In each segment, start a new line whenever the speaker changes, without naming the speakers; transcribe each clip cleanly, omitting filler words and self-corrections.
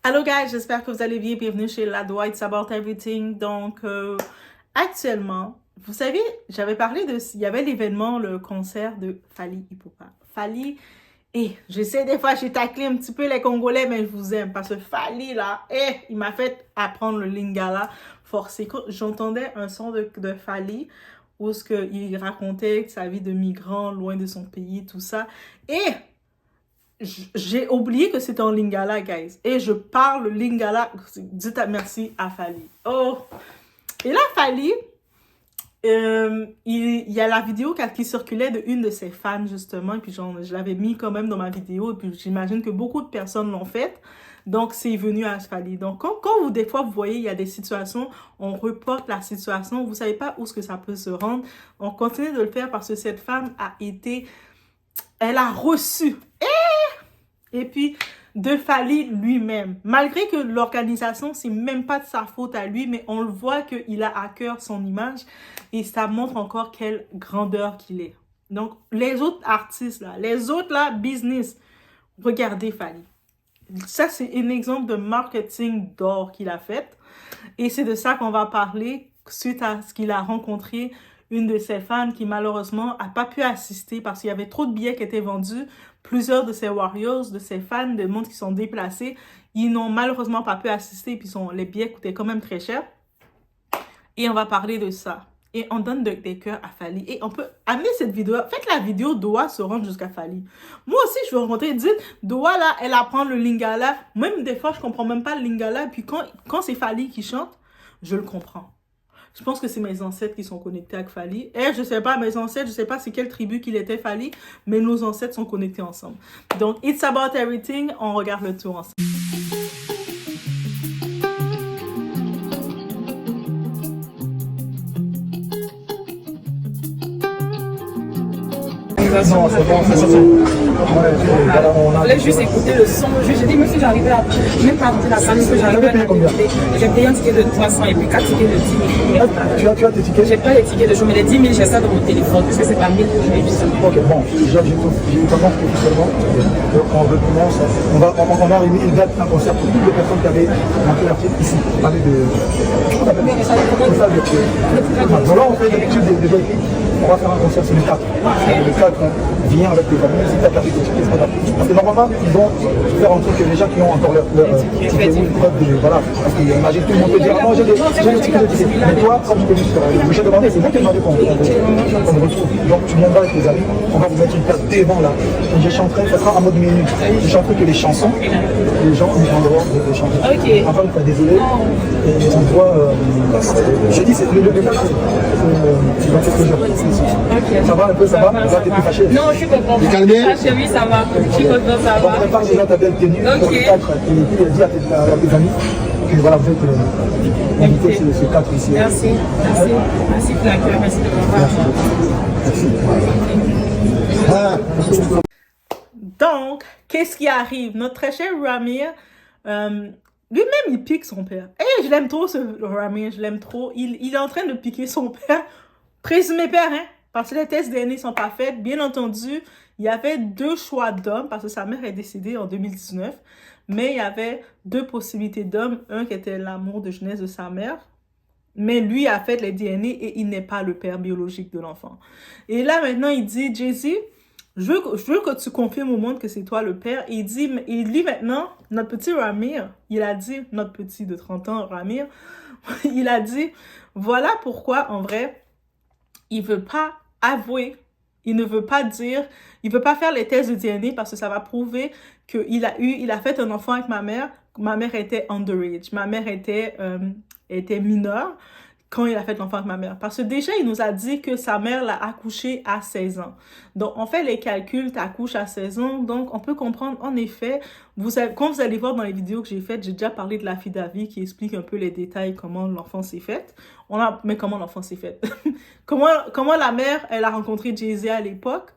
Hello guys, j'espère que vous allez bien. Bienvenue chez Lado, It's About Everything. Donc, actuellement, vous savez, j'avais parlé de... Il y avait l'événement, le concert de Fally Ipupa. Fally, et j'essaie des fois, j'ai taclé un petit peu les Congolais, mais je vous aime. Parce que Fally, là, il m'a fait apprendre le Lingala forcé. Quand j'entendais un son de Fally, où il racontait sa vie de migrant, loin de son pays, tout ça. Et... j'ai oublié que c'était en Lingala, guys. Et je parle Lingala. Dites merci à Fally. Oh! Et là, Fally, il y a la vidéo qui circulait de une de ses fans, justement. Et puis, je l'avais mis quand même dans ma vidéo. Et puis, j'imagine que beaucoup de personnes l'ont faite. Donc, c'est venu à Fally. Donc, quand vous, des fois, vous voyez, il y a des situations, on reporte la situation, vous ne savez pas où est-ce que ça peut se rendre. On continue de le faire parce que cette femme a été... Elle a reçu... Et puis, de Fally lui-même. Malgré que l'organisation, c'est même pas de sa faute à lui, mais on le voit qu'il a à cœur son image et ça montre encore quelle grandeur qu'il est. Donc, les autres artistes là, les autres là, business, regardez Fally. Ça, c'est un exemple de marketing d'or qu'il a fait. Et c'est de ça qu'on va parler suite à ce qu'il a rencontré une de ses fans qui malheureusement n'a pas pu assister parce qu'il y avait trop de billets qui étaient vendus. Plusieurs de ses warriors, de ses fans, de monde qui sont déplacés, ils n'ont malheureusement pas pu assister puis les billets coûtaient quand même très cher. Et on va parler de ça. Et on donne des cœurs à Fally. Et on peut amener cette vidéo. Faites la vidéo, Doa se rendre jusqu'à Fally. Moi aussi, je veux rencontrer. Dites, Doa là, elle apprend le Lingala. Même des fois, je comprends même pas le Lingala. Puis quand c'est Fally qui chante, je le comprends. Je pense que c'est mes ancêtres qui sont connectés avec Fally. Et je sais pas, mes ancêtres, je sais pas c'est quelle tribu qu'il était Fally, mais nos ancêtres sont connectés ensemble. Donc, It's About Everything, on regarde le tour ensemble.
Non, c'est bon, c'est ça.
Là, juste écouter le son. J'ai dit, même si j'arrivais à. Même pas rentrer la salle, que j'arrivais à écouter. J'ai payé un ticket de 300 et puis 4 tickets de 10 000.
Tu as tes tickets?
J'ai pas les tickets de jour, mais les 10 000, j'ai ça dans mon téléphone, parce que c'est pas 1000 que je vais juste.
Ok, bon, j'ai commencé officiellement. On va réunir une date, un concert pour toutes les personnes qui avaient manqué l'article ici. Parler de. Donc là, on fait d'habitude des écrits. On va faire un concert, c'est le 4. Le 4, on vient avec les familles, si tu as perdu tes tickets, c'est pas grave. Parce que normalement, ils vont faire en sorte que les gens qui ont encore leur ticket, ils peuvent de. Voilà. Parce que imagine tout le monde peut dire, ah non, j'ai le ticket de ticket. Mais toi, comme je t'ai dit, je t'ai demandé, c'est moi qui ai demandé qu'on retrouve. Donc tu viendras avec tes amis, on va vous mettre une carte devant là. Et je chanterai, ça sera en mode minute. Je chanterai que les chansons, les gens ils vont devoir chanter. Enfin, désolé. Et on voit, je dis, c'est le début, c'est dans quelques jours. Ça va un peu, ça va? Là, t'es plus fâché?
Non, je suis contente. Oui, ça va. Je suis contente, ça va.
On prépare déjà ta belle tenue pour le 4 et puis dis à tes amis que voilà, vous êtes invité ce 4 ici.
Merci, merci. Merci pour l'accueil, merci de m'avoir.
Merci.
Donc, qu'est-ce qui arrive? Notre très cher Ramir, lui-même, il pique son père. Et je l'aime trop, ce Ramir, je l'aime trop. Il est en train de piquer son père. Présumé père, hein? Parce que les tests DNA ne sont pas faits. Bien entendu, il y avait deux choix d'hommes, parce que sa mère est décédée en 2019. Mais il y avait deux possibilités d'hommes. Un qui était l'amour de jeunesse de sa mère. Mais lui a fait les DNA et il n'est pas le père biologique de l'enfant. Et là, maintenant, il dit, Jay-Z, je veux que tu confirmes au monde que c'est toi le père. Et il dit maintenant, notre petit Ramir, il a dit, notre petit de 30 ans, Ramir, il a dit, voilà pourquoi, en vrai, il veut pas avouer, il ne veut pas dire, il veut pas faire les tests de DNA parce que ça va prouver qu'il a fait un enfant avec ma mère était underage, ma mère était mineure quand il a fait l'enfant avec ma mère. Parce que déjà, il nous a dit que sa mère l'a accouché à 16 ans. Donc, on fait les calculs, tu accouches à 16 ans. Donc, on peut comprendre, en effet, quand vous allez voir dans les vidéos que j'ai faites, j'ai déjà parlé de la fille d'Avi qui explique un peu les détails, comment l'enfant s'est fait. Mais comment l'enfant s'est fait? comment la mère, elle a rencontré Jay-Z à l'époque.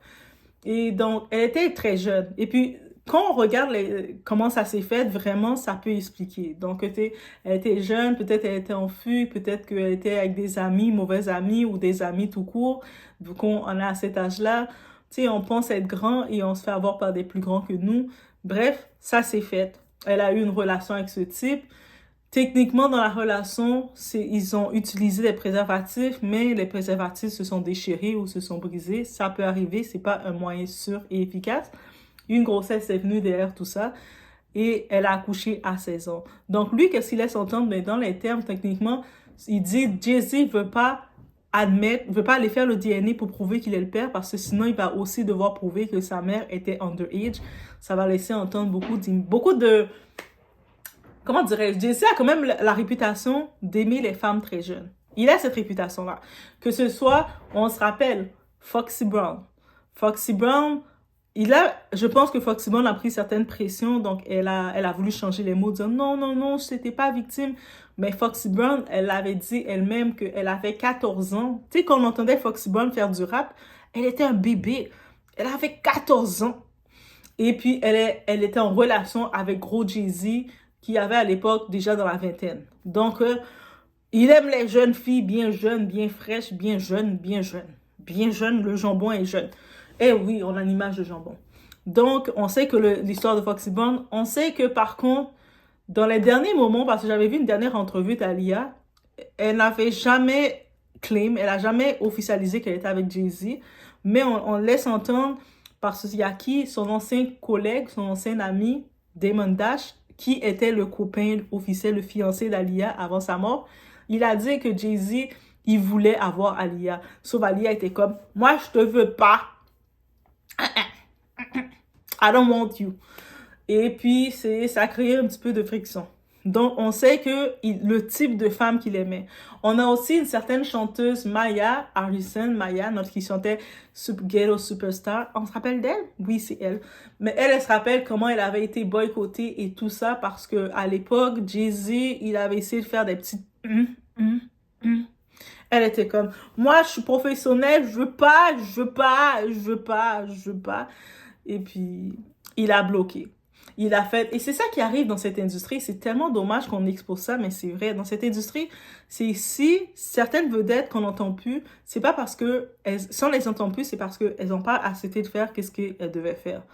Et donc, elle était très jeune. Et puis, quand on regarde comment ça s'est fait, vraiment, ça peut expliquer. Donc, elle était jeune, peut-être elle était en fugue, peut-être qu'elle était avec des amis, mauvais amis ou des amis tout court. Vu qu'on est à cet âge-là, tu sais, on pense être grand et on se fait avoir par des plus grands que nous. Bref, ça s'est fait. elle a eu une relation avec ce type. Techniquement, dans la relation, ils ont utilisé des préservatifs, mais les préservatifs se sont déchirés ou se sont brisés. Ça peut arriver, c'est pas un moyen sûr et efficace. Une grossesse est venue derrière tout ça et elle a accouché à 16 ans. Donc lui, qu'est-ce qu'il laisse entendre? Mais dans les termes, techniquement, il dit Jay-Z veut pas aller faire le DNA pour prouver qu'il est le père parce que sinon il va aussi devoir prouver que sa mère était underage. Ça va laisser entendre beaucoup de comment dirais-je, Jay-Z a quand même la réputation d'aimer les femmes très jeunes. Il a cette réputation-là. Que ce soit, on se rappelle, Foxy Brown. Foxy Brown, je pense que Foxy Brown a pris certaines pressions, donc elle a voulu changer les mots, dire non, non, non, je n'étais pas victime. Mais Foxy Brown, elle avait dit elle-même qu'elle avait 14 ans. Tu sais, quand on entendait Foxy Brown faire du rap, elle était un bébé. Elle avait 14 ans. Et puis, elle était en relation avec Gros Jay-Z, qui avait à l'époque déjà dans la vingtaine. Donc, il aime les jeunes filles bien jeunes, bien fraîches, bien jeunes, bien jeunes. Bien jeunes, le jambon est jeune. Eh oui, on a l'image de jambon. Donc, on sait que l'histoire de Foxy Brown, on sait que par contre, dans les derniers moments, parce que j'avais vu une dernière entrevue d'Aaliyah, elle n'avait jamais elle n'a jamais officialisé qu'elle était avec Jay-Z, mais on laisse entendre, parce qu'il y a son ancien collègue, son ancien ami, Damon Dash, qui était le copain officiel, le fiancé d'Aaliyah avant sa mort. Il a dit que Jay-Z, il voulait avoir Aaliyah. Sauf Aaliyah était comme, moi, je te veux pas. I don't want you. Et puis, ça a créé un petit peu de friction. Donc, on sait que le type de femme qu'il aimait. On a aussi une certaine chanteuse, Maya Harrison, notre qui chantait Ghetto Superstar. On se rappelle d'elle? Oui, c'est elle. Mais elle se rappelle comment elle avait été boycottée et tout ça parce que à l'époque, Jay-Z, il avait essayé de faire des petites... Elle était comme, moi, je suis professionnelle, je veux pas. Et puis, il a bloqué. Il a fait, et c'est ça qui arrive dans cette industrie, c'est tellement dommage qu'on expose ça, mais c'est vrai, dans cette industrie, c'est si certaines vedettes qu'on n'entend plus, c'est pas parce que, si on les entend plus, c'est parce qu'elles n'ont pas accepté de faire qu'est-ce qu'elles devaient faire.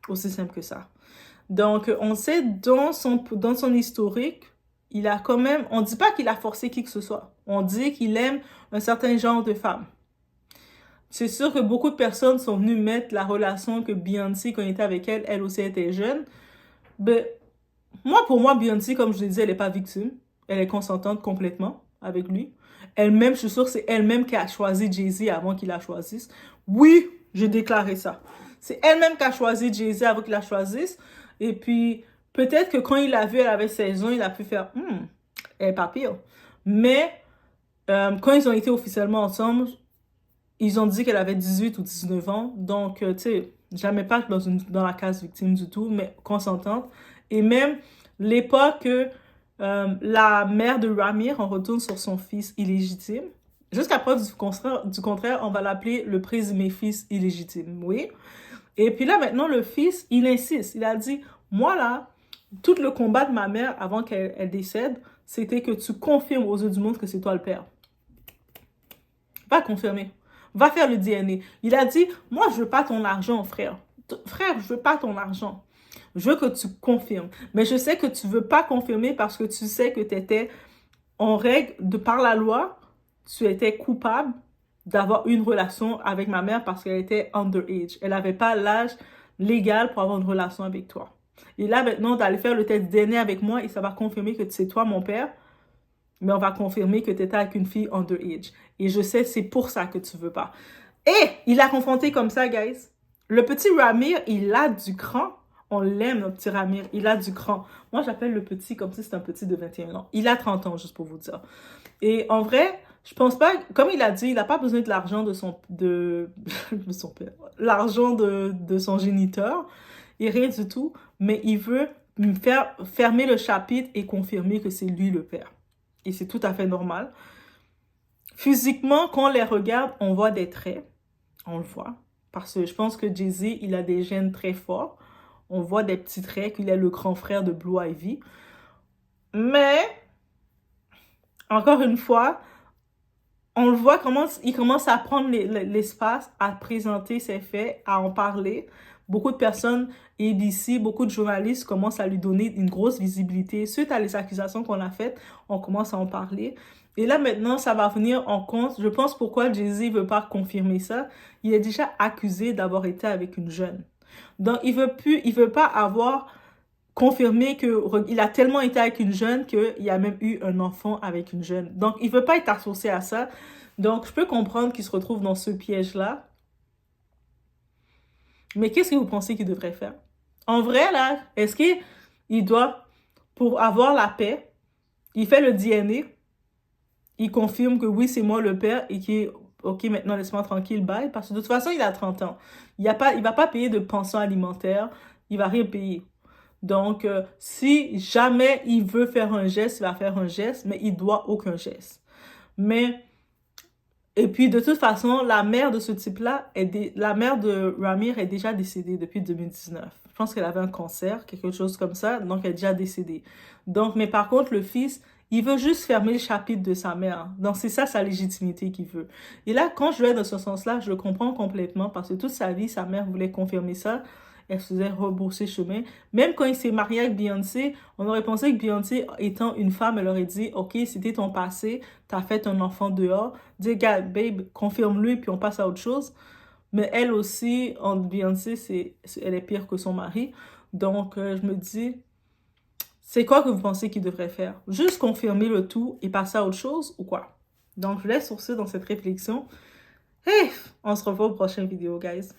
Aussi simple que ça. Donc, on sait, dans son historique, il a quand même, on dit pas qu'il a forcé qui que ce soit, on dit qu'il aime un certain genre de femme. C'est sûr que beaucoup de personnes sont venues mettre la relation que Beyoncé, quand il était avec elle, elle aussi était jeune. Ben, pour moi, Beyoncé, comme je le disais, elle n'est pas victime. Elle est consentante complètement avec lui. Elle-même, je suis sûre que c'est elle-même qui a choisi Jay-Z avant qu'il la choisisse. Oui, j'ai déclaré ça. C'est elle-même qui a choisi Jay-Z avant qu'il la choisisse. Et puis, peut-être que quand il l'a vu, elle avait 16 ans, il a pu faire « elle n'est pas pire ». Mais, quand ils ont été officiellement ensemble, ils ont dit qu'elle avait 18 ou 19 ans. Donc, tu sais, jamais pas dans la case victime du tout, mais consentante. Et même l'époque que la mère de Ramir, on retourne sur son fils illégitime. Jusqu'à preuve du contraire, on va l'appeler le présumé fils illégitime, oui. Et puis là, maintenant, le fils, il insiste. Il a dit, moi là, tout le combat de ma mère avant qu'elle décède, c'était que tu confirmes aux yeux du monde que c'est toi le père. Va confirmer. Va faire le DNA. Il a dit, moi, je veux pas ton argent, frère. Frère, je veux pas ton argent. Je veux que tu confirmes. Mais je sais que tu veux pas confirmer parce que tu sais que tu étais en règle, par la loi, tu étais coupable d'avoir une relation avec ma mère parce qu'elle était underage. Elle n'avait pas l'âge légal pour avoir une relation avec toi. Et là, maintenant, d'aller faire le test DNA avec moi et ça va confirmer que c'est toi mon père, mais on va confirmer que tu étais avec une fille underage. Et je sais, c'est pour ça que tu veux pas. Et il a confronté comme ça, guys. Le petit Ramir, il a du cran. On l'aime, notre petit Ramir. Il a du cran. Moi, j'appelle le petit comme si c'était un petit de 21 ans. Il a 30 ans, juste pour vous dire. Et en vrai, je pense pas, comme il a dit, il n'a pas besoin de l'argent de son père. L'argent de son géniteur. Et rien du tout. Mais il veut faire fermer le chapitre et confirmer que c'est lui le père. Et c'est tout à fait normal. Physiquement, quand on les regarde, on voit des traits. On le voit. Parce que je pense que Jay-Z, il a des gènes très forts. On voit des petits traits qu'il est le grand frère de Blue Ivy. Mais, encore une fois, on le voit comment il commence à prendre l'espace, à présenter ses faits, à en parler. beaucoup de personnes, ABC, beaucoup de journalistes commencent à lui donner une grosse visibilité. Suite à les accusations qu'on a faites, on commence à en parler. Et là, maintenant, ça va venir en compte. Je pense pourquoi Jay-Z ne veut pas confirmer ça. Il est déjà accusé d'avoir été avec une jeune. Donc, il veut pas avoir confirmé qu'il a tellement été avec une jeune qu'il y a même eu un enfant avec une jeune. Donc, il veut pas être associé à ça. Donc, je peux comprendre qu'il se retrouve dans ce piège-là. Mais qu'est-ce que vous pensez qu'il devrait faire? En vrai, là, est-ce qu'il doit, pour avoir la paix, il fait le DNA, il confirme que oui, c'est moi le père et qu'il est OK, maintenant laisse-moi tranquille, bye. Parce que de toute façon, il a 30 ans. Il va pas payer de pension alimentaire, il va rien payer. Donc, si jamais il veut faire un geste, il va faire un geste, mais il doit aucun geste. Et puis, de toute façon, la mère de ce type-là, la mère de Ramir est déjà décédée depuis 2019. Je pense qu'elle avait un cancer, quelque chose comme ça, donc elle est déjà décédée. Donc, mais par contre, le fils, il veut juste fermer le chapitre de sa mère. Donc, c'est ça sa légitimité qu'il veut. Et là, quand je vais dans ce sens-là, je le comprends complètement parce que toute sa vie, sa mère voulait confirmer ça. Elle se faisait rebourser chemin. Même quand il s'est marié avec Beyoncé, on aurait pensé que Beyoncé, étant une femme, elle aurait dit « Ok, c'était ton passé, t'as fait un enfant dehors. Dis, gars, babe, confirme-le, puis on passe à autre chose. » Mais elle aussi, entre Beyoncé, elle est pire que son mari. Donc, je me dis, c'est quoi que vous pensez qu'il devrait faire? Juste confirmer le tout et passer à autre chose ou quoi? Donc, je laisse sur ce dans cette réflexion. Hey, on se revoit au prochain vidéo, guys.